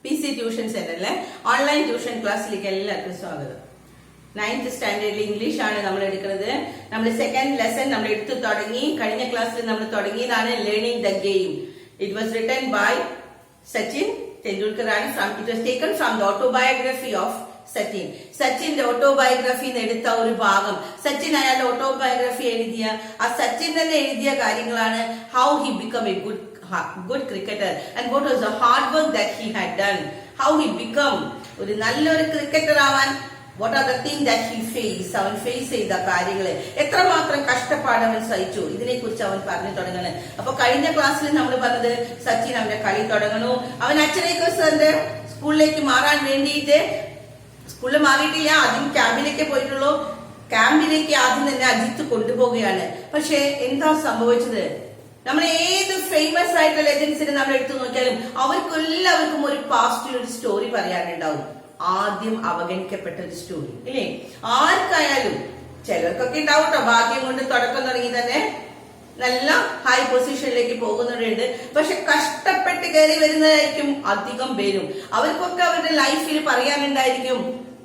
PC tuition സെന്ററിലെ online tuition ക്ലാസ്സിലേക്ക് എല്ലാവർക്കും സ്വാഗതം. 9th സ്റ്റാൻഡേർഡിൽ ഇംഗ്ലീഷ് ആണ് നമ്മൾ എടുക്കുന്നത്. നമ്മൾ സെക്കൻഡ് ലെസൺ നമ്മൾ എടുത്തു തുടങ്ങി. കഴിഞ്ഞ ക്ലാസ്സിൽ നമ്മൾ തുടങ്ങിയതാണ് learning the game. It was written by Sachin Tendulkar ആണ്. It was taken from the autobiography of Sachin. സച്ചിന്റെ ഓട്ടോബയോഗ്രഫി എടുത്ത ഒരു ഭാഗം. സച്ചിൻ അയാളുടെ ഓട്ടോബയോഗ്രഫി എഴുതിയ ആ സച്ചിൻ തന്നെ എഴുതിയ കാര്യങ്ങളാണ്. How he become A good cricketer and what was the hard work that he had done, how he become ഒരു നല്ലൊരു ക്രിക്കറ്റർ ആവാൻ what are the things that he faced, അവൻ ഫേസ് ചെയ്ത കാര്യങ്ങള് എത്രമാത്രം കഷ്ടപ്പാട് അവൻ സഹിച്ചു, ഇതിനെ കുറിച്ച് അവൻ പറഞ്ഞു തുടങ്ങുന്നു. അപ്പൊ കഴിഞ്ഞ ക്ലാസ്സിൽ നമ്മൾ പറഞ്ഞത് സച്ചിൻ അവന്റെ കളി തുടങ്ങണു. അവൻ അച്ഛനേക്കർ സാറിന്റെ സ്കൂളിലേക്ക് മാറാൻ വേണ്ടിയിട്ട് സ്കൂളിൽ മാറിയിട്ടില്ല, ആദ്യം ക്യാമ്പിലേക്ക് പോയിട്ടുള്ളൂ. ക്യാമ്പിലേക്ക് ആദ്യം തന്നെ അജിത്ത് കൊണ്ടുപോവുകയാണ്. പക്ഷെ എന്താ സംഭവിച്ചത്? നമ്മൾ ഏത് ഫേമസ് ആയിട്ടുള്ള ലെജൻസിനെ നമ്മൾ എടുത്തു നോക്കിയാലും അവർക്കെല്ലാവർക്കും ഒരു പാസ്റ്റിൽ ഒരു സ്റ്റോറി പറയാനുണ്ടാവും. ആദ്യം അവഗണിക്കപ്പെട്ട ഒരു സ്റ്റോറി ഇല്ലേ? ആർക്കായാലും ചിലർക്കൊക്കെ ഉണ്ടാവും കേട്ടോ, ഭാഗ്യം കൊണ്ട് തുടക്കം തുടങ്ങി തന്നെ നല്ല ഹൈ പൊസിഷനിലേക്ക് പോകുന്നവരുണ്ട്. പക്ഷെ കഷ്ടപ്പെട്ട് കയറി വരുന്നതായിരിക്കും അധികം പേരും. അവർക്കൊക്കെ അവരുടെ ലൈഫിൽ പറയാനുണ്ടായിരിക്കും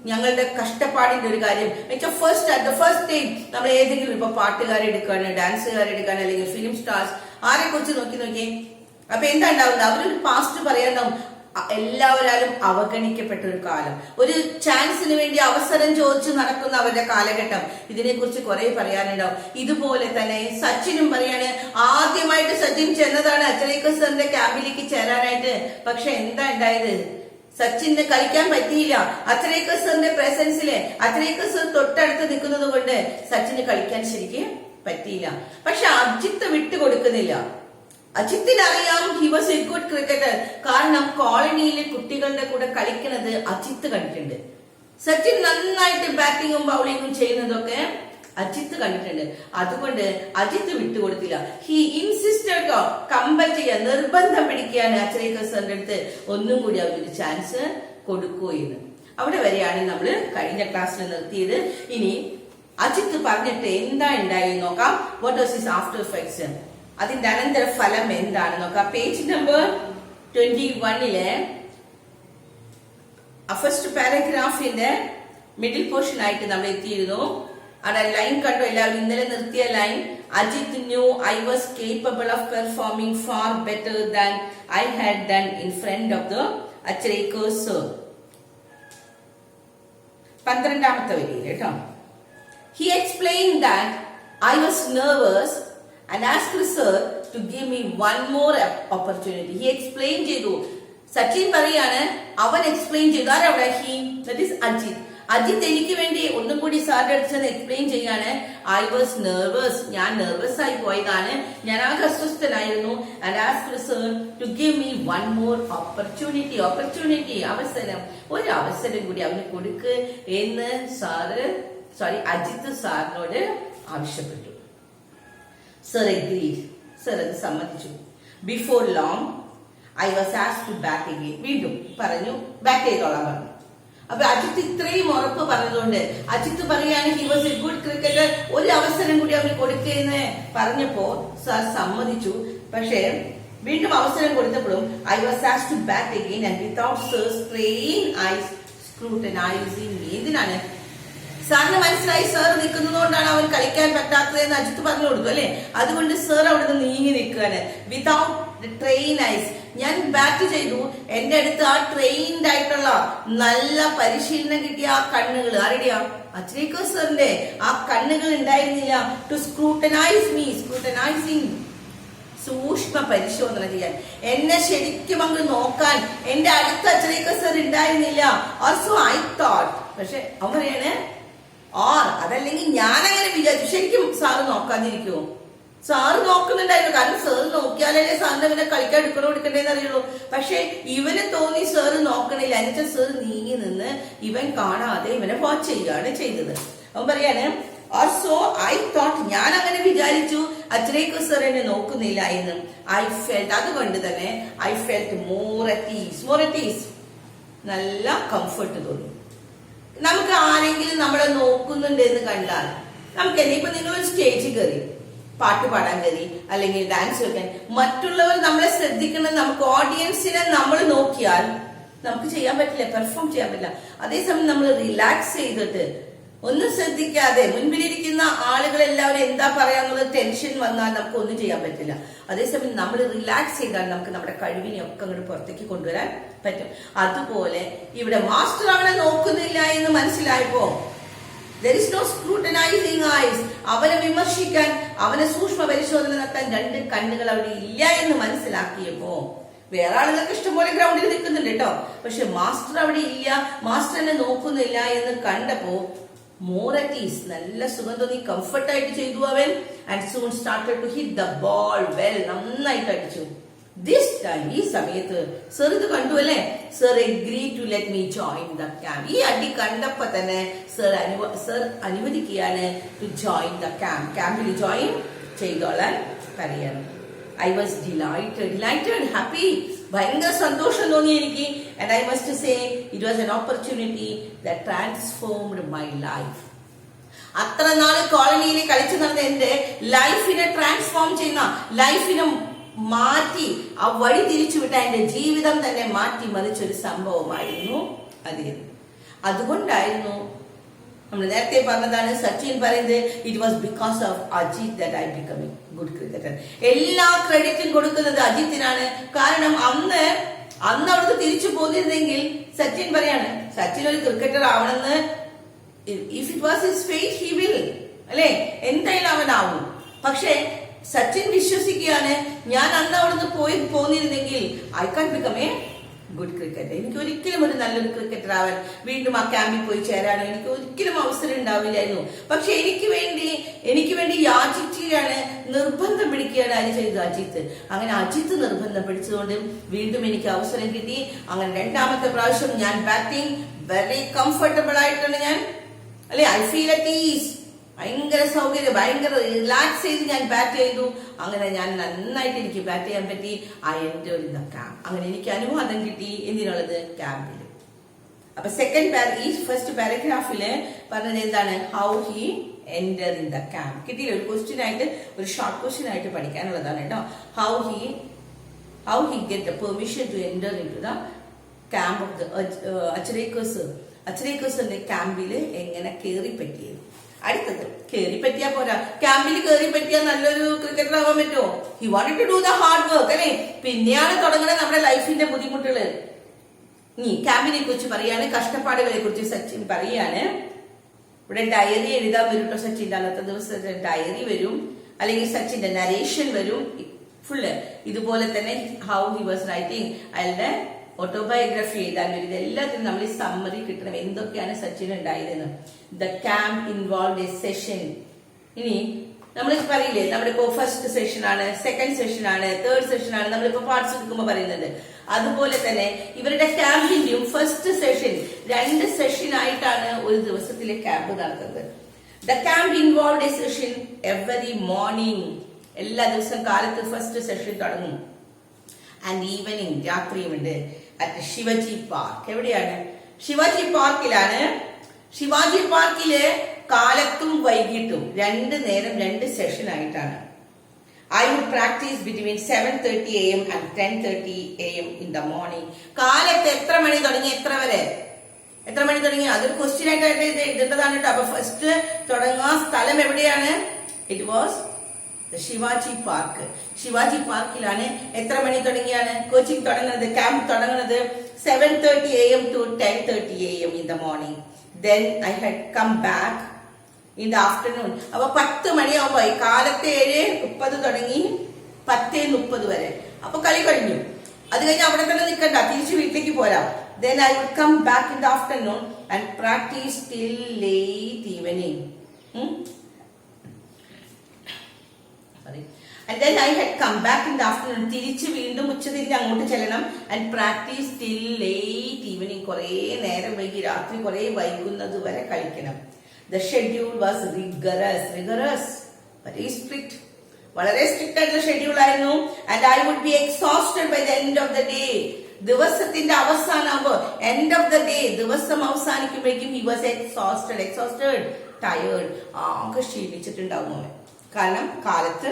ഞങ്ങളുടെ കഷ്ടപ്പാടിന്റെ ഒരു കാര്യം. ഫസ്റ്റ് ടൈം നമ്മൾ ഏതെങ്കിലും ഇപ്പൊ പാട്ടുകാരെടുക്കാണ്, ഡാൻസുകാരെടുക്കാണ്, അല്ലെങ്കിൽ ഫിലിം സ്റ്റാർസ് ആരെ കുറിച്ച് നോക്കി അപ്പൊ എന്താ ഉണ്ടാവുന്നത്? അവരൊരു പാസ്റ്റ് പറയാനുണ്ടാവും. എല്ലാവരും അവഗണിക്കപ്പെട്ട ഒരു കാലം, ഒരു ചാൻസിന് വേണ്ടി അവസരം ചോദിച്ചു നടക്കുന്ന അവരുടെ കാലഘട്ടം. ഇതിനെ കുറിച്ച് കുറെ പറയാനുണ്ടാവും. ഇതുപോലെ തന്നെ സച്ചിനും പറയാണ്. ആദ്യമായിട്ട് സച്ചിൻ ചെന്നതാണ് അച്ഛനേക്കർ സാറിന്റെ ക്യാമ്പിലേക്ക് ചേരാനായിട്ട്. പക്ഷെ എന്താ ഉണ്ടായത്? സച്ചിന് കളിക്കാൻ പറ്റിയില്ല. അച്ഛനേക്കർ സാറിന്റെ പ്രസൻസില് അച്ഛനേക്കർ സാർ തൊട്ടടുത്ത് നിൽക്കുന്നത് കൊണ്ട് സച്ചിന് കളിക്കാൻ ശരിക്കും പറ്റിയില്ല. പക്ഷെ അജിത്ത് വിട്ടുകൊടുക്കുന്നില്ല. അജിത്തിന് അറിയാം he was A good cricketer. കാരണം കോളനിയിലെ കുട്ടികളുടെ കൂടെ കളിക്കുന്നത് അജിത്ത് കണ്ടിട്ടുണ്ട്. സച്ചിൻ നന്നായിട്ട് ബാറ്റിങ്ങും ബൗളിങ്ങും ചെയ്യുന്നതൊക്കെ അജിത്ത് കണ്ടിട്ടുണ്ട്. അതുകൊണ്ട് അജിത്ത് വിട്ടുകൊടുത്തില്ല. ഹി ഇൻസിസ്റ്റഡ്, കമ്പൽ ചെയ്യാൻ, നിർബന്ധം പിടിക്കുകയാണ് അച്ഛനേക്കർ സാറിന്റെ അടുത്ത് ഒന്നും കൂടി അവരൊരു ചാൻസ് കൊടുക്കൂ എന്ന്. അവിടെ വരെയാണ് നമ്മൾ കഴിഞ്ഞ ക്ലാസ്സിൽ നിർത്തിയത്. ഇനി അജിത്ത് പറഞ്ഞിട്ട് എന്താ ഉണ്ടായി നോക്കാം. What was his after effects, അതിന്റെ അനന്തര ഫലം എന്താണ് നോക്കാം. പേജ് നമ്പർ 21 ഫസ്റ്റ് പാരഗ്രാഫിന്റെ മിഡിൽ പോർഷൻ ആയിട്ട് നമ്മൾ എത്തിയിരുന്നു. അവിടെ ലൈൻ കണ്ടു എല്ലാവരും? ഇന്നലെ നിർത്തിയ line. Ajit knew I was capable of performing far better than I had done in front of the Achrekar sir. 12ാമത്തെ വരിയിൽ കേട്ടോ. He explained that I was nervous and asked sir to give me one more opportunity. He explained ചെയ്തു. സച്ചിൻ പറയാണ്, അവൻ explain ചെയ്തു. ആരവിടെ? He, that is Ajit. Ajit എനിക്ക് വേണ്ടി ഒന്നും കൂടി സാറിന്റെ അടുത്ത് എക്സ്പ്ലെയിൻ ചെയ്യാണ്. ഐ വാസ് നെർവസ്, ഞാൻ നെർവസ് ആയി പോയതാണ്, ഞാൻ ആകെ അസ്വസ്ഥനായിരുന്നു. And asked sir to give me one more opportunity, അവസരം, ഒരു അവസരം കൂടി അവന് കൊടുക്ക് എന്ന് അജിത്ത് സാറിനോട് ആവശ്യപ്പെട്ടു. സർ അഗ്രീഡ്, സർ അത് സമ്മതിച്ചു. Before long I was asked to back again, വീണ്ടും പറഞ്ഞു ബാക്ക് ചെയ്തോളാൻ പറഞ്ഞു. അപ്പൊ അജിത്ത് ഇത്രയും ഉറപ്പ് പറഞ്ഞതുകൊണ്ട് അജിത്ത് പറയാണ് he was A good cricketer, ഒരു അവസരം കൂടി അവന് കൊടുക്കുകയെന്ന് പറഞ്ഞപ്പോ സാർ സമ്മതിച്ചു. പക്ഷേ വീണ്ടും അവസരം കൊടുത്തപ്പോഴും I was asked to back again and without sir's trained eyes scrutinising me. എന്തിനാണ്? സാറിന് മനസ്സിലായി സാർ നിൽക്കുന്നതുകൊണ്ടാണ് അവൻ കളിക്കാൻ പറ്റാത്തതെന്ന് അജിത്ത് പറഞ്ഞു കൊടുത്തു അല്ലെ? അതുകൊണ്ട് സാർ അവിടെ നിന്ന് നീങ്ങി നിൽക്കുകയാണ്. വിതൗട്ട് ട്രെയിൻ ഐസ്, ഞാൻ ബാറ്റ് ചെയ്തു, എന്റെ അടുത്ത് ആ ട്രെയിൻഡ് ആയിട്ടുള്ള നല്ല പരിശീലനം കിട്ടിയ ആ കണ്ണുകൾ, ആരുടെയാ? അച്ഛനേക്കർ സാറിന്റെ ആ കണ്ണുകൾ ഉണ്ടായിരുന്നില്ല. ടു സ്ക്രൂട്ടനൈസ് മീ, സ്ക്രൂട്ടനൈസിംഗ്, സൂക്ഷ്മ പരിശോധന ചെയ്യാൻ, എന്നെ ശരിക്കും അങ്ങ് നോക്കാൻ എന്റെ അടുത്ത അച്ഛനേക്കർ സാർ ഉണ്ടായിരുന്നില്ല. ഓൾസോ ഐ തോട്ട്, പക്ഷെ അവൻ പറയാണ് അതല്ലെങ്കിൽ ഞാൻ അങ്ങനെ വിചാരിച്ചു. ശരിക്കും സാറ് നോക്കാതിരിക്കുമോ? സാറ് നോക്കുന്നുണ്ടായിരുന്നു. കാരണം സാറ് നോക്കിയാലല്ലേ സാറിന് ഇവനെ കളിക്കാൻ എടുക്കണ്ടേന്ന് അറിയുള്ളൂ. പക്ഷെ ഇവന് തോന്നി സാറ് നോക്കണില്ല. എന്നുവെച്ചാൽ സാറ് നീങ്ങി നിന്ന് ഇവൻ കാണാതെ ഇവനെ വാച്ച് ചെയ്യുകയാണ് ചെയ്തത്. അവൻ പറയാണ് ഓൾസോ ഐ തോട്ട്, ഞാൻ അങ്ങനെ വിചാരിച്ചു അച്ഛനേക്കർ സാർ എന്നെ നോക്കുന്നില്ല എന്ന്. ഐ ഫെൽറ്റ്, അതുകൊണ്ട് തന്നെ I felt more at is, നല്ല കംഫർട്ട് തോന്നി. നമുക്ക് ആരെങ്കിലും നമ്മളെ നോക്കുന്നുണ്ട് എന്ന് കണ്ടാൽ നമുക്ക് ഇപ്പൊ നിങ്ങളൊരു സ്റ്റേജിൽ കയറി പാട്ട് പാടാൻ കയറി അല്ലെങ്കിൽ ഡാൻസ് കളിക്കാൻ, മറ്റുള്ളവർ നമ്മളെ ശ്രദ്ധിക്കുന്നത്, നമുക്ക് ഓഡിയൻസിനെ നമ്മൾ നോക്കിയാൽ നമുക്ക് ചെയ്യാൻ പറ്റില്ല, പെർഫോം ചെയ്യാൻ പറ്റില്ല. അതേസമയം നമ്മൾ റിലാക്സ് ചെയ്തിട്ട് ഒന്നും ശ്രദ്ധിക്കാതെ മുൻപിലിരിക്കുന്ന ആളുകളെല്ലാവരും എന്താ പറയാന്നുള്ളത് ടെൻഷൻ വന്നാൽ നമുക്ക് ഒന്നും ചെയ്യാൻ പറ്റില്ല. അതേസമയം നമ്മൾ റിലാക്സ് ചെയ്താൽ നമുക്ക് നമ്മുടെ കഴിവിനെ ഒക്കെ അങ്ങോട്ട് പുറത്തേക്ക് കൊണ്ടുവരാൻ പറ്റും. അതുപോലെ ഇവിടെ മാസ്റ്റർ അവനെ നോക്കുന്നില്ല എന്ന് മനസ്സിലായപ്പോ there is no scrutinizing eyes, അവനെ വിമർശിക്കാൻ, അവനെ സൂക്ഷ്മ പരിശോധന നടത്താൻ രണ്ട് കണ്ണുകൾ അവിടെ ഇല്ല എന്ന് മനസ്സിലാക്കിയപ്പോ, വേറെ ആളുകൾക്ക് ഇഷ്ടംപോലെ ഗ്രൗണ്ടിൽ നിൽക്കുന്നുണ്ട് കേട്ടോ, പക്ഷെ മാസ്റ്റർ അവിടെ ഇല്ല, മാസ്റ്റർ എന്നെ നോക്കുന്നില്ല എന്ന് കണ്ടപ്പോ more at ease, നല്ല സുഖം തോന്നി, കംഫർട്ട് ആയിട്ട് ചെയ്തു അവൻ. and soon started to hit the ball well, നന്നായിട്ട് അടിച്ചു. this time ഈ സമയത്ത് സർ ഇത് കണ്ടു അല്ലേ, sir agree to let me join the camp. ഈ അടി കണ്ടപ്പോ തന്നെ സർ അനുവദിക്കുകയാണ് to join the camp, ക്യാമ്പിൽ ജോയിൻ ചെയ്തോളാൻ പറയണം. I was delighted, happy, ഭയങ്കര സന്തോഷം തോന്നി എനിക്ക്. and I must say it was an opportunity that transformed my life. അത്ര നാള് കോളനിയിൽ കളിച്ചു നടന്ന എന്റെ ലൈഫിനെ ട്രാൻസ്ഫോം ചെയ്യുന്ന, ലൈഫിനെ മാറ്റി ആ വഴി തിരിച്ചുവിട്ട എന്റെ ജീവിതം തന്നെ മാറ്റി മറിച്ചൊരു സംഭവമായിരുന്നു അത്. അതുകൊണ്ടായിരുന്നു നമ്മൾ നേരത്തെ പറഞ്ഞതാണ്, സച്ചിൻ പറയുന്നത് it was because of Ajit that I become a good cricketer. എല്ലാ ക്രെഡിറ്റും കൊടുക്കുന്നത് അജിത്തിനാണ്. കാരണം അന്ന് അവിടുത്തെ തിരിച്ചു പോന്നിരുന്നെങ്കിൽ സച്ചിൻ പറയാണ്, സച്ചിൻ ഒരു ക്രിക്കറ്റർ ആവണമെന്ന്, if it was his fate he will, അല്ലെ, എന്തായാലും അവനാവും. പക്ഷെ സച്ചിൻ വിശ്വസിക്കുകയാണ്, ഞാൻ അന്ന് അവിടുന്ന് പോന്നിരുന്നെങ്കിൽ I can become a good cricketer, എനിക്ക് ഒരിക്കലും ഒരു നല്ലൊരു ക്രിക്കറ്റർ ആവാൻ, വീണ്ടും ആ ക്യാമ്പിൽ പോയി ചേരാനോ എനിക്ക് ഒരിക്കലും അവസരം ഉണ്ടാവില്ലായിരുന്നു. പക്ഷെ എനിക്ക് വേണ്ടി യാചിക്കുകയാണ്, നിർബന്ധം പിടിക്കുകയാണ് ആര് ചെയ്തത്, അജിത്ത്. അങ്ങനെ അജിത്ത് നിർബന്ധം പിടിച്ചതുകൊണ്ട് വീണ്ടും എനിക്ക് അവസരം കിട്ടി. അങ്ങനെ രണ്ടാമത്തെ പ്രാവശ്യം ഞാൻ ബാറ്റിംഗ് വെരി കംഫർട്ടബിൾ ആയിട്ടാണ് ഞാൻ, അല്ലെ, ഐ ഫീൽ അറ്റ് ഈസ്, ഭയങ്കര സൗകര്യം, ഭയങ്കര റിലാക്സ് ചെയ്ത് ഞാൻ ബാറ്റ് ചെയ്തു. അങ്ങനെ ഞാൻ നന്നായിട്ട് എനിക്ക് ബാറ്റ് ചെയ്യാൻ പറ്റി. I enjoyed the camp. അങ്ങനെ എനിക്ക് അനുവാദം കിട്ടി എന്തിനുള്ളത്, ക്യാമ്പിൽ. അപ്പൊ ഈ ഫസ്റ്റ് പാരഗ്രാഫില് പറഞ്ഞത് എന്താണ്, how he enter in the camp. കിട്ടിയില്ല, ഒരു ക്വസ്റ്റ്യൻ ആയിട്ട്, ഒരു ഷോർട്ട് ക്വസ്റ്റ്യൻ ആയിട്ട് പഠിക്കാനുള്ളതാണ് കേട്ടോ. How he get the permission to enter in to the camp of the അച്ഛരേക്കോസിന്റെ ക്യാമ്പില് എങ്ങനെ കേറി പറ്റിയത്. അടുത്തത്, കേറി പറ്റിയാ പോരാ, ക്യാമ്പിൽ കേറി പറ്റിയാൽ നല്ലൊരു ക്രിക്കറ്റർ ആവാൻ പറ്റുമോ? He wanted to do the hard work, അല്ലെ. പിന്നെയാണ് തുടങ്ങുന്നത് നമ്മുടെ ലൈഫിന്റെ ബുദ്ധിമുട്ടുകള്. ക്യാമ്പിനെ കുറിച്ച് പറയാണ്, കഷ്ടപ്പാടുകളെ കുറിച്ച് സച്ചിൻ പറയാണ്. ഇവിടെ ഡയറി എഴുതാൻ വരും കേട്ടോ സച്ചിന്റെ, അന്നത്തെ ദിവസത്തെ ഡയറി വരും, അല്ലെങ്കിൽ സച്ചിന്റെ നരേഷൻ വരും, ഫുള്ള് ഇതുപോലെ തന്നെ ഹൗ ഹി വാസ് റൈറ്റിംഗ്, അയാളുടെ ഓട്ടോബയോഗ്രഫി എഴുതാൻ വരും. ഇതെല്ലാത്തിനും നമ്മൾ ഈ സമ്മറി കിട്ടണം, എന്തൊക്കെയാണ് സച്ചിൻ ഉണ്ടായതെന്ന്. The camp involve a session. ഇനി നമ്മൾ പറയില്ലേ, നമ്മളിപ്പോ ഫസ്റ്റ് സെഷൻ ആണ്, സെക്കൻഡ് സെഷൻ ആണ്, തേർഡ് സെഷൻ ആണ്, നമ്മളിപ്പോ പാർട്സ് എടുക്കുമ്പോൾ പറയുന്നത്. അതുപോലെ തന്നെ ഇവരുടെ ക്യാമ്പിന്റെയും ഫസ്റ്റ് സെഷൻ 2 സെഷൻ ആയിട്ടാണ് ഒരു ദിവസത്തിലെ ക്യാമ്പ് നടത്തുന്നത്. The camp involve a session every morning. എല്ലാ ദിവസവും കാലത്ത് ഫസ്റ്റ് സെഷൻ തുടങ്ങും. ആൻഡ് ഈവനിങ്, രാത്രിയുമുണ്ട്. At Shivaji park. എവിടെയാണ്? ശിവാജി പാർക്കിലാണ്. ശിവാജി പാർക്കില് കാലത്തും വൈകിട്ടും 2 നേരം 2 സെഷൻ ആയിട്ടാണ്. I would practise between 7:30 AM and 10:30 AM in the morning. കാലത്ത് എത്ര മണി തുടങ്ങി എത്ര വരെ? എത്ര മണി തുടങ്ങി? അതൊരു ക്വസ്റ്റ്യൻ ആയിട്ട് എഴുതേണ്ടതാണ് കേട്ടോ. അപ്പൊ ഫസ്റ്റ് തുടങ്ങാൻ സ്ഥലം എവിടെയാണ്? It was Shivaji park. Shivaji പാർക്കിലാണ്. എത്ര മണി തുടങ്ങിയാണ് കോച്ചിങ് തുടങ്ങുന്നത്, ക്യാമ്പ് തുടങ്ങുന്നത്? 7:30 AM to 10:30 AM in the morning. Then I had come back in the afternoon. അപ്പൊ 10 മണിയാവുമ്പോ, കാലത്തെ 7:30 തുടങ്ങി 10:30 വരെ. അപ്പൊ കളി കഴിഞ്ഞു. അത് കഴിഞ്ഞ് അവിടെ തന്നെ നിൽക്കണ്ട, തിരിച്ചു വീട്ടിലേക്ക് പോരാം. Then I would come back in the afternoon and practice till late evening. And then I had come back in the afternoon. തിരിച്ച് വീണ്ടും ഉച്ചതിരിഞ്ഞ് അങ്ങോട്ട് ചെല്ലണം. And practice till late evening. കുറേ നേരം വൈകി, രാത്രി കുറേ വൈകുന്നത് വരെ കളിക്കണം. The schedule was rigorous, very strict. വളരെ സ്ട്രിക്റ്റ് ആയിട്ടുള്ള ഷെഡ്യൂൾ ആയിരുന്നു. And I would be exhausted by the end of the day. ദിവസത്തിന്റെ അവസാനമാകുമ്പോ, end of the day, ദിവസം അവസാനിക്കുമ്പോഴേക്കും he was exhausted, tired. ആകെ ക്ഷീണിച്ചിട്ടുണ്ടാവും അവൻ. കാരണം കാലത്ത്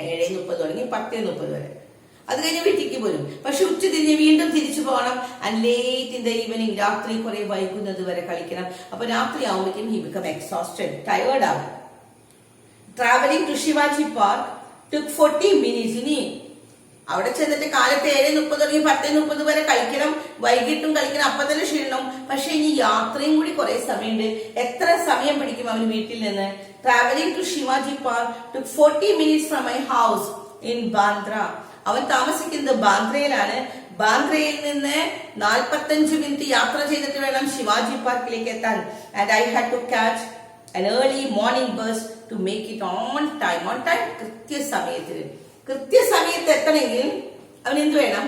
7:30 തുടങ്ങി 10:30 വരെ. അത് കഴിഞ്ഞ് വീട്ടിലേക്ക് പോരും. പക്ഷെ ഉച്ച തിരിഞ്ഞ് വീണ്ടും തിരിച്ചു പോകണം. And late in the evening, രാത്രി കുറെ വൈകുന്നത് വരെ കളിക്കണം. അപ്പൊ രാത്രി ആവുമ്പോഴേക്കും ഹി ബിക്കം എക്സോസ്റ്റഡ്, ടയേർഡ് ആവും. Travelling to Shivaji park took 40 minutes. ഇനി അവിടെ ചെന്നിട്ട് കാലത്ത് 7:30 തുടങ്ങി 10:30 വരെ കളിക്കണം, വൈകിട്ടും കളിക്കണം, അപ്പൊ തന്നെ ക്ഷീണം. പക്ഷെ ഇനി യാത്രയും കൂടി കുറെ സമയമുണ്ട്. എത്ര സമയം പിടിക്കും അവന് വീട്ടിൽ നിന്ന്? Travelling to Shivaji park took 40 minutes from my house in Bandra. അവൻ താമസിക്കുന്നത് ബാന്ദ്രയിലാണ്. ബാന്ദ്രയിൽ നിന്ന് 45 മിനിറ്റ് യാത്ര ചെയ്തിട്ട് വേണം ശിവാജി പാർക്കിലേക്ക് എത്താൻ. And I had to catch an early morning bus to make it on time. On time, കൃത്യസമയത്ത് എത്തണമെങ്കിൽ അവൻ എന്ത് വേണം?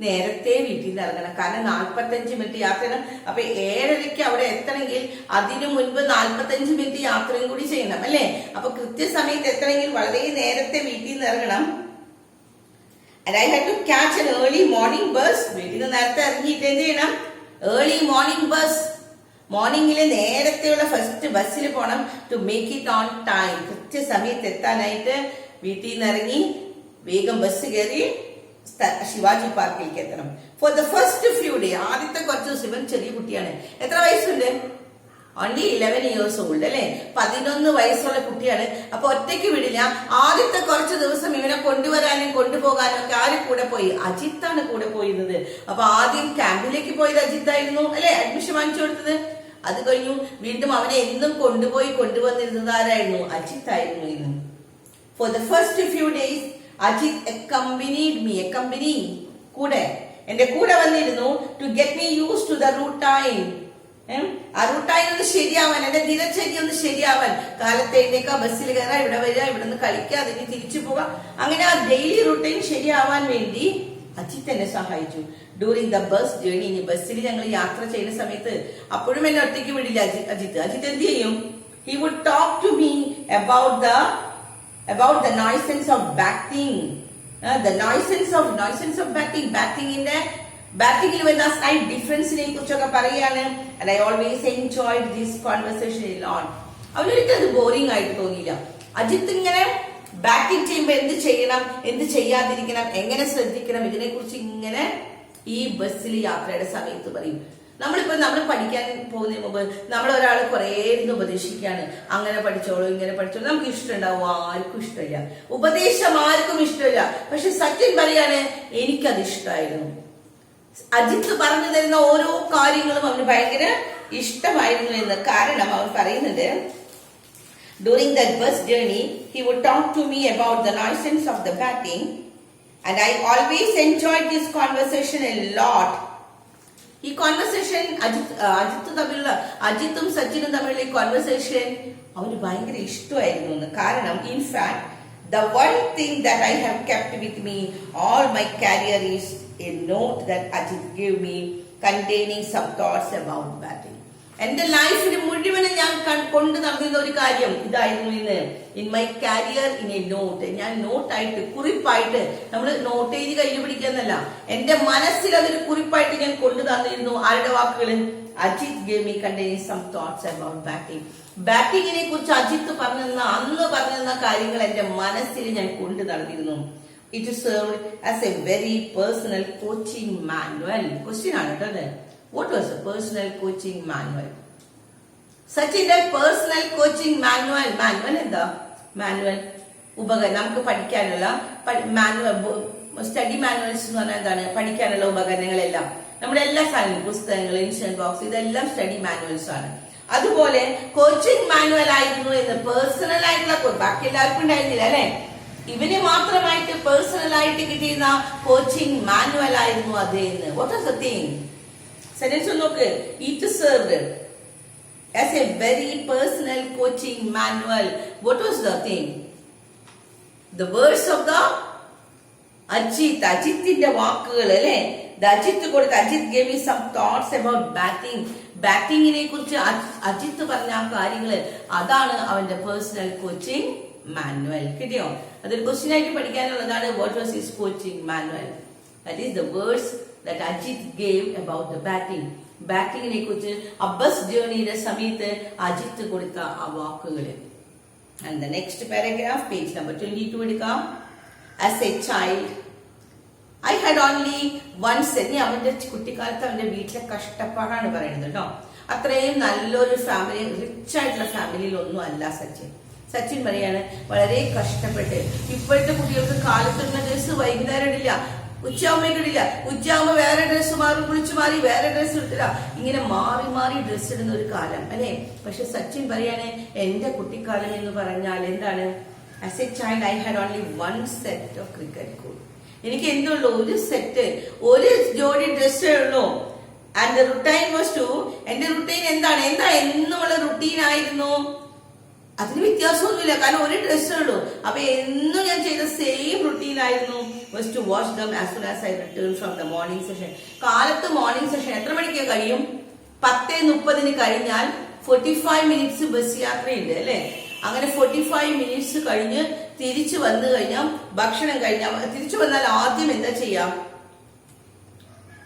നേരത്തെ വീട്ടിൽ നിന്ന് ഇറങ്ങണം. കാരണം 45 മിനിറ്റ് യാത്ര ചെയ്യണം. അപ്പൊ 7:30 അവിടെ എത്തണമെങ്കിൽ അതിനു മുൻപ് 45 മിനിറ്റ് യാത്രയും കൂടി ചെയ്യണം, അല്ലെ? അപ്പൊ കൃത്യസമയത്ത് എത്തണമെങ്കിൽ വളരെ നേരത്തെ വീട്ടിൽ നിന്ന് ഇറങ്ങണം. And I had to catch an early morning bus. വീട്ടിൽ നിന്ന് നേരത്തെ ഇറങ്ങിയിട്ട് എന്ത് ചെയ്യണം? ഏർലി മോർണിംഗ് ബസ്, മോർണിംഗിലെ നേരത്തെയുള്ള ഫസ്റ്റ് ബസ്സിൽ പോകണം. To make it on time, കൃത്യസമയത്ത് എത്താനായിട്ട് വീട്ടിൽ നിന്ന് ഇറങ്ങി വേഗം ബസ് കയറി ശിവാജി പാർക്കിലേക്ക് എത്തണം. Four the first few day, ആദ്യത്തെ കുറച്ച് ദിവസം ഇവൻ ചെറിയ കുട്ടിയാണ്. എത്ര വയസ്സുണ്ട്? ഓൺലി 11 years old, അല്ലെ? 11 വയസ്സുള്ള കുട്ടിയാണ്. അപ്പൊ ഒറ്റയ്ക്ക് വിടില്ല. ആദ്യത്തെ കുറച്ച് ദിവസം ഇവനെ കൊണ്ടുവരാനും കൊണ്ടുപോകാനും ഒക്കെ ആരും കൂടെ പോയി? അജിത്താണ് കൂടെ പോയിരുന്നത്. അപ്പൊ ആദ്യം ക്യാമ്പിലേക്ക് പോയത് അജിത്തായിരുന്നു, അല്ലെ? അഡ്മിഷൻ വാങ്ങിച്ചു കൊടുത്തത്. അത് കഴിഞ്ഞു വീണ്ടും അവനെ എന്നും കൊണ്ടുവന്നിരുന്നത് ആരായിരുന്നു? അജിത്തായിരുന്നു. ഇന്ന് for the first few days Ajit accompanied me, കൂടെ എന്റെ കൂടെ വന്നിരുന്നു. To get me use to the routine, ആ റൂട്ടൈൻ ഒന്ന് ശരിയാവാൻ, എന്റെ ദിനചര്യ ഒന്ന് ശരിയാവാൻ. കാലത്തെ എഴുന്നേക്കാ, ബസ്സിൽ കയറാം, ഇവിടെ വരിക, ഇവിടെ നിന്ന് കളിക്കുക, അതിന് തിരിച്ചു പോവാം. അങ്ങനെ ആ ഡെയിലി റൂട്ടൈൻ ശരിയാവാൻ വേണ്ടി അജിത്ത് എന്നെ സഹായിച്ചു. ഡ്യൂറിംഗ് ദ ബസ് ജേർണി, ഇനി ബസ്സിൽ ഞങ്ങൾ യാത്ര ചെയ്യുന്ന സമയത്ത് അപ്പോഴും എന്നെ ഒറ്റയ്ക്ക് വിടില്ല അജിത്ത് എന്ത് ചെയ്യും? He would talk to me about the nuisance of batting. The nuisance of batting വരുന്ന slight ഡിഫറൻസിനെ കുറിച്ചൊക്കെ പറയാണ്. And I always enjoyed this conversation a lot. അവനൊരിക്കലും അത് ബോറിംഗ് ആയിട്ട് തോന്നിയില്ല. അജിത്ത് ഇങ്ങനെ ബാറ്റിംഗ് ചെയ്യുമ്പോൾ എന്ത് ചെയ്യണം, എന്ത് ചെയ്യാതിരിക്കണം, എങ്ങനെ ശ്രദ്ധിക്കണം, ഇതിനെ കുറിച്ച് ഇങ്ങനെ ഈ ബസ്സിൽ യാത്രയുടെ സമയത്ത് പറയും. നമ്മൾ പഠിക്കാൻ പോകുന്നതിന് മുമ്പ് നമ്മൾ ഒരാൾ കുറെ ഇരുന്ന് ഉപദേശിക്കുകയാണ്, അങ്ങനെ പഠിച്ചോളൂ, ഇങ്ങനെ പഠിച്ചോളൂ. നമുക്ക് ഇഷ്ടമുണ്ടാവും? ആർക്കും ഇഷ്ടമില്ല. ഉപദേശം ആർക്കും ഇഷ്ടമില്ല. പക്ഷെ സച്ചിൻ പറയാണ്, എനിക്കത് ഇഷ്ടമായിരുന്നു. അജിത്ത് പറഞ്ഞു തരുന്ന ഓരോ കാര്യങ്ങളും അവന് ഭയങ്കര ഇഷ്ടമായിരുന്നു എന്ന്. കാരണം അവൻ പറയുന്നത്, during that bus journey he would talk to me about the nuisance of the batting and I always enjoyed this conversation a lot. ഈ കോൺവെർസേഷൻ അജിത്തും സച്ചിനും തമ്മിലുള്ള ഈ കോൺവെർസേഷൻ അവന് ഭയങ്കര ഇഷ്ടമായിരുന്നു എന്ന്. കാരണം in fact the one thing that I have kept with me all my career is a note that Ajit gave me containing some thoughts about batting. എന്റെ ലൈഫിൽ മുഴുവനും ഞാൻ കൊണ്ടു നടന്നിരുന്ന ഒരു കാര്യം ഇതായിരുന്നു. ഇന്ന് in my career in a note, ഞാൻ നോട്ടായിട്ട്, കുറിപ്പായിട്ട്, നമ്മൾ നോട്ട് എഴുതി കയ്യിൽ പിടിക്കാന്നല്ല, എന്റെ മനസ്സിൽ അതൊരു കുറിപ്പായിട്ട് ഞാൻ കൊണ്ടു തന്നിരുന്നു. ആരുടെ വാക്കുകൾ? Ajit gave me containing some thoughts about batting. ബാറ്റിങ്ങിനെ കുറിച്ച് അജിത്ത് അന്ന് പറഞ്ഞ കാര്യങ്ങൾ എന്റെ മനസ്സിൽ ഞാൻ കൊണ്ടു നടന്നിരുന്നു. It served as a very personal coaching manual. Question ആണ് കേട്ടോ. What was a personal coaching manual? സച്ചിന്റെ പേഴ്സണൽ കോച്ചിങ് മാനുവൽ. എന്താ മാനുവൽ? ഉപകരണം, നമുക്ക് പഠിക്കാനുള്ള മാനുവൽ, സ്റ്റഡി മാനുവൽസ് എന്ന് പറഞ്ഞാൽ എന്താണ്? പഠിക്കാനുള്ള ഉപകരണങ്ങളെല്ലാം, നമ്മുടെ എല്ലാ സാധനങ്ങളും, പുസ്തകങ്ങൾ, ഇൻഷൻ ബോക്സ്, ഇതെല്ലാം സ്റ്റഡി മാനുവൽസ് ആണ്. അതുപോലെ കോച്ചിങ് മാനുവൽ ആയിരുന്നു എന്ന്. പേഴ്സണൽ ആയിട്ടുള്ള, ബാക്കി എല്ലാവർക്കും ഉണ്ടായിരുന്നില്ല അല്ലെ? ഇവന് മാത്രമായിട്ട് പേഴ്സണൽ ആയിട്ട് കിട്ടിയിരുന്ന കോച്ചിങ് മാനുവൽ ആയിരുന്നു അത് എന്ന്. What was the thing? Sentence നോക്ക്. It served as a very personal coaching manual. What was the thing? The words of the Ajit. അജിത്തിന്റെ വാക്കുകൾ അല്ലെ? Ajit gave me some thoughts about batting. ബാറ്റിങ്ങിനെ കുറിച്ച് അജിത്ത് പറഞ്ഞ ആ കാര്യങ്ങള്, അതാണ് അവന്റെ പേഴ്സണൽ കോച്ചിങ് മാനുവൽ. കിട്ടിയോ? അതൊരു ക്വസ്റ്റ്യൻ ആയിട്ട് പഠിക്കാനുള്ളതാണ്. What was his coaching manual? That is the words that Ajit gave about the batting. ബാറ്റിങ്ങിനെ കുറിച്ച് ആ ബസ് ജേർണിയുടെ സമയത്ത് അജിത്ത് കൊടുത്ത ആ വാക്കുകൾ. And the next paragraph, page number 22 എടുക്കാം. As a child, I had only one set. ഇനി അവന്റെ കുട്ടിക്കാലത്ത് അവന്റെ വീട്ടിലെ കഷ്ടപ്പാടാണ് പറയുന്നത് കേട്ടോ. അത്രയും നല്ലൊരു ഫാമിലി, റിച്ച് ആയിട്ടുള്ള ഫാമിലിയിൽ ഒന്നും അല്ല സച്ചിൻ. സച്ചിൻ പറയാണ് വളരെ കഷ്ടപ്പെട്ട്. ഇപ്പോഴത്തെ കുട്ടികൾക്ക് കാലത്തുള്ള ഡ്രസ്സ് വൈകുന്നേരം ഇടില്ല, ഉച്ചയാകുമ്പോ ഇടില്ല, ഉച്ചയാകുമ്പോ വേറെ ഡ്രസ്സ് മാറി, കുളിച്ചു മാറി വേറെ ഡ്രസ്സ് ഇട്ടില്ല, ഇങ്ങനെ മാറി മാറി ഡ്രസ്സ് ഇടുന്ന ഒരു കാലം അല്ലെ. പക്ഷെ സച്ചിൻ പറയാണ് എന്റെ കുട്ടിക്കാലം എന്ന് പറഞ്ഞാൽ എന്താണ്? As A child I had only one set of cricket ball. എനിക്ക് എന്തുള്ളൂ? ഒരു സെറ്റ്, ഒരു ജോഡി ഡ്രസ്സേ ഉള്ളൂ. ആൻഡ് റുട്ടീൻ വാസ് ടു, എന്റെ റുട്ടീൻ എന്താണ്? എന്നുള്ള റുട്ടീൻ ആയിരുന്നു. അതിന് വ്യത്യാസമൊന്നുമില്ല, കാരണം ഒരു ഡ്രസ്സേ ഉള്ളൂ. അപ്പൊ എന്നും ഞാൻ ചെയ്ത സെയിം റുട്ടീൻ ആയിരുന്നു. Was to wash them as soon as I return from the morning session. കാലത്ത് മോർണിംഗ് സെഷൻ എത്ര മണിക്ക് കഴിയും? 10:30 കഴിഞ്ഞാൽ 45 മിനിറ്റ്സ് ബസ് യാത്രയുണ്ട് അല്ലെ. അങ്ങനെ 45 മിനിറ്റ്സ് കഴിഞ്ഞ് തിരിച്ചു വന്നു കഴിഞ്ഞാൽ, ഭക്ഷണം കഴിഞ്ഞാൽ തിരിച്ചു വന്നാൽ ആദ്യം എന്താ ചെയ്യാം?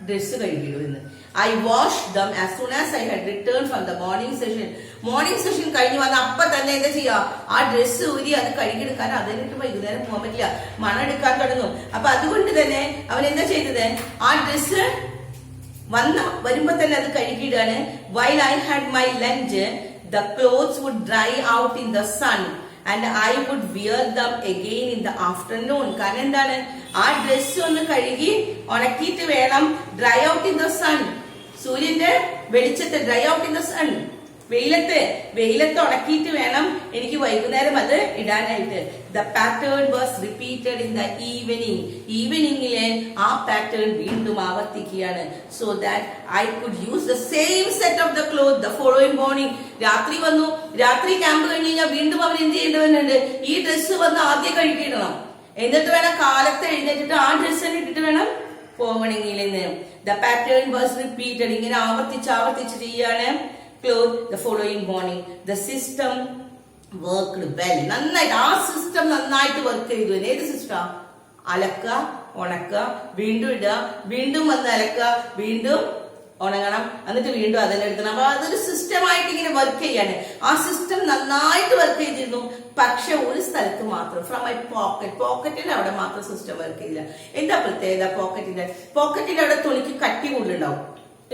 ഡ്രസ് കഴുകിയിടുമെന്ന്. I wash them as soon as I had return from the morning session. Morning session കഴിഞ്ഞ് വന്ന അപ്പൊ തന്നെ എന്താ ചെയ്യാ? ആ ഡ്രസ്സ് ഊരി അത് കഴുകിയെടുക്കാൻ, അതിനിട്ട് വൈകുന്നേരം പോകാൻ പറ്റില്ല, മണം എടുക്കാൻ തുടങ്ങും. അപ്പൊ അതുകൊണ്ട് തന്നെ അവൻ എന്താ ചെയ്തത്? ആ ഡ്രസ്സ് വരുമ്പോ തന്നെ അത് കഴുകിയിടാണ്. While I had my lunch the clothes would dry out in the sun and I would wear them again in the afternoon. കാരണം എന്താണ്? ആ ഡ്രസ് ഒന്ന് കഴുകി ഉണക്കിയിട്ട് വേണം dry out in the sun. സൂര്യന്റെ വെളിച്ചത്ത് dry out in the sun, വെയിലത്ത് ഉണക്കിയിട്ട് വേണം എനിക്ക് വൈകുന്നേരം അത് ഇടാനായിട്ട്. The pattern was repeated in the evening. ഈവനിങ്ങിലെ ആ പാറ്റേൺ വീണ്ടും ആവർത്തിക്കുകയാണ്. So that I could use the same set of the cloth the following morning. രാത്രി വന്നു, രാത്രി ക്യാമ്പ് കഴിഞ്ഞ് കഴിഞ്ഞാൽ വീണ്ടും അവൻ എന്ത് ചെയ്യേണ്ടവനുണ്ട്? ഈ ഡ്രസ്സ് വന്ന് ആദ്യം കഴുകിയിടണം. എന്നിട്ട് വേണം കാലത്ത് എഴുന്നേറ്റിട്ട് ആ ഡ്രസ്സ് തന്നെ ഇട്ടിട്ട് വേണം പോകണമെങ്കിൽ. The pattern was repeated. ഇങ്ങനെ ആവർത്തിച്ച് ചെയ്യാണ്. Clothes the following morning. The system worked well. നന്നായിട്ട് ആ സിസ്റ്റം നന്നായിട്ട് വർക്ക് ചെയ്തു. ഏത് സിസ്റ്റം? അലക്ക, ഉണക്ക, വീണ്ടും ഇടുക, വീണ്ടും വന്ന് അലക്ക, വീണ്ടും ഉണങ്ങണം, എന്നിട്ട് വീണ്ടും അതിനെ എടുക്കണം. അപ്പൊ അതൊരു സിസ്റ്റമായിട്ട് ഇങ്ങനെ വർക്ക് ചെയ്യാണ്. ആ സിസ്റ്റം നന്നായിട്ട് വർക്ക് ചെയ്തിരുന്നു. പക്ഷെ ഒരു സ്ഥലത്ത് മാത്രം, ഫ്രം മൈ പോക്കറ്റിന്റെ അവിടെ മാത്രം സിസ്റ്റം വർക്ക് ചെയ്തില്ല. എന്താ പ്രത്യേകത പോക്കറ്റിന്റെ അവിടെ തുണിക്ക് കട്ടി കൂടുതലുണ്ടാവും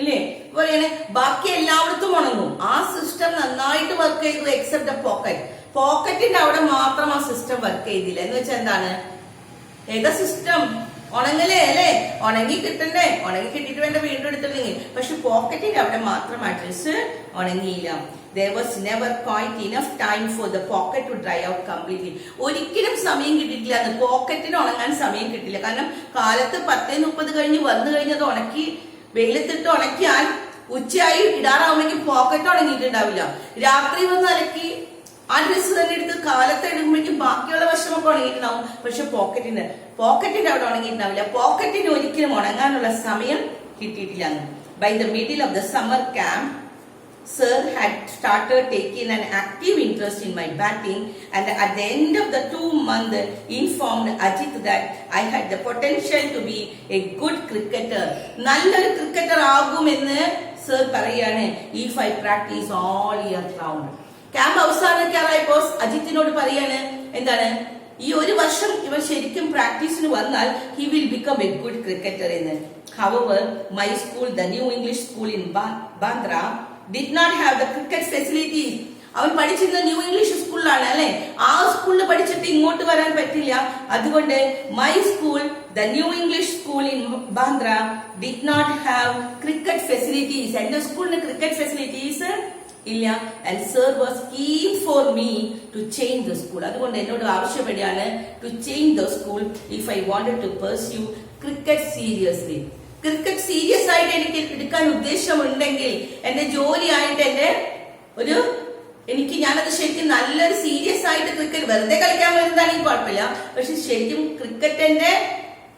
ഇല്ലേ? പറയണേ ബാക്കി എല്ലായിടത്തും ഉണങ്ങും. ആ സിസ്റ്റം നന്നായിട്ട് വർക്ക് ചെയ്തു എക്സെപ്റ്റ് പോക്കറ്റിന്റെ അവിടെ മാത്രം ആ സിസ്റ്റം വർക്ക് ചെയ്തില്ല. എന്ന് വെച്ചാൽ എന്താണ്? ഏതാ സിസ്റ്റം? ഉണങ്ങലേ അല്ലെ? ഉണങ്ങി കിട്ടണ്ടേ? ഉണങ്ങി കിട്ടിയിട്ട് വേണ്ട വീണ്ടും എടുത്തില്ലെങ്കിൽ. പക്ഷെ പോക്കറ്റിന്റെ അവിടെ മാത്രം ആ dress ഉണങ്ങിയില്ല. There was never quite enough time for the pocket to dry out completely. ഒരിക്കലും സമയം കിട്ടിയിട്ടില്ല. അത് പോക്കറ്റിന് ഉണങ്ങാൻ സമയം കിട്ടില്ല. കാരണം കാലത്ത് 10:30 കഴിഞ്ഞ് വന്നു കഴിഞ്ഞത് ഉണക്കി വെയിലത്തിട്ട് ഉണക്കിയാൽ ഉച്ചയായി ഇടാറാവുമ്പോഴേക്കും പോക്കറ്റ് ഉണങ്ങിയിട്ടുണ്ടാവില്ല. രാത്രി വന്ന് അലക്കി ആ ഡ്രസ്സ് തന്നെ എടുത്ത് കാലത്ത് എടുക്കുമ്പോഴേക്കും ബാക്കിയുള്ള വശമൊക്കെ ഉണങ്ങിയിട്ടുണ്ടാവും. പക്ഷെ പോക്കറ്റിന്റെ അവിടെ ഉണങ്ങിയിട്ടുണ്ടാവില്ല. പോക്കറ്റിന് ഒരിക്കലും ഉണങ്ങാനുള്ള സമയം കിട്ടിയിട്ടില്ല. By the middle of the summer camp Sir had started taking an active interest in my batting, and at the end of the 2 months informed Ajit that I had the potential to be a good cricketer. നല്ലൊരു cricketer ആകുമെന്ന് sir പറയാണ്. If I practice all year round. ക്യാമ്പ് അവസാനിക്കാറായപ്പോൾ അജിത്തിനോട് പറയാണ് എന്താണ്? ഈ ഒരു വർഷം ഇവൻ ശരിക്കും പ്രാക്ടീസിന് വന്നാൽ he will become a good cricketer എന്ന്. However, my school, the New English School in Bandra, did not have the cricket facilities. അവൻ പഠിച്ചിരുന്ന ന്യൂ ഇംഗ്ലീഷ് സ്കൂളിലാണ് അല്ലെ. ആ സ്കൂളിൽ പഠിച്ചിട്ട് ഇങ്ങോട്ട് വരാൻ പറ്റില്ല. അതുകൊണ്ട് my school, the new English school in Bandra, did not have cricket facilities. എന്റെ സ്കൂളിന് ക്രിക്കറ്റ് ഫെസിലിറ്റീസ് ഇല്ല. And sir was keen for me to change the school. അതുകൊണ്ട് എന്നോട് ആവശ്യപ്പെടുകയാണ് to change the school if I wanted to pursue cricket seriously. Cricket serious ആയിട്ട് എനിക്ക് എടുക്കാൻ ഉദ്ദേശമുണ്ടെങ്കിൽ എന്റെ ജോലിയായിട്ട് ഞാനത് ശരിക്കും നല്ലൊരു സീരിയസ് ആയിട്ട് ക്രിക്കറ്റ് വെറുതെ കളിക്കാൻ വരുന്നതാണെങ്കിൽ കുഴപ്പമില്ല. പക്ഷെ ശരിക്കും ക്രിക്കറ്റിന്റെ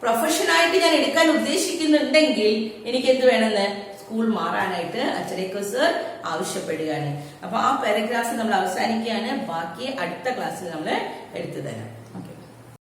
പ്രൊഫഷനായിട്ട് ഞാൻ എടുക്കാൻ ഉദ്ദേശിക്കുന്നുണ്ടെങ്കിൽ എനിക്ക് എന്ത് വേണമെന്ന് സ്കൂൾ മാറാനായിട്ട് അച്ചരേക്കർ സർ ആവശ്യപ്പെടുകയാണ്. അപ്പൊ ആ പാരഗ്രാഫ് നമ്മൾ അവസാനിക്കുകയാണ്. ബാക്കി അടുത്ത ക്ലാസ്സിൽ നമ്മൾ എടുത്തു തരാം.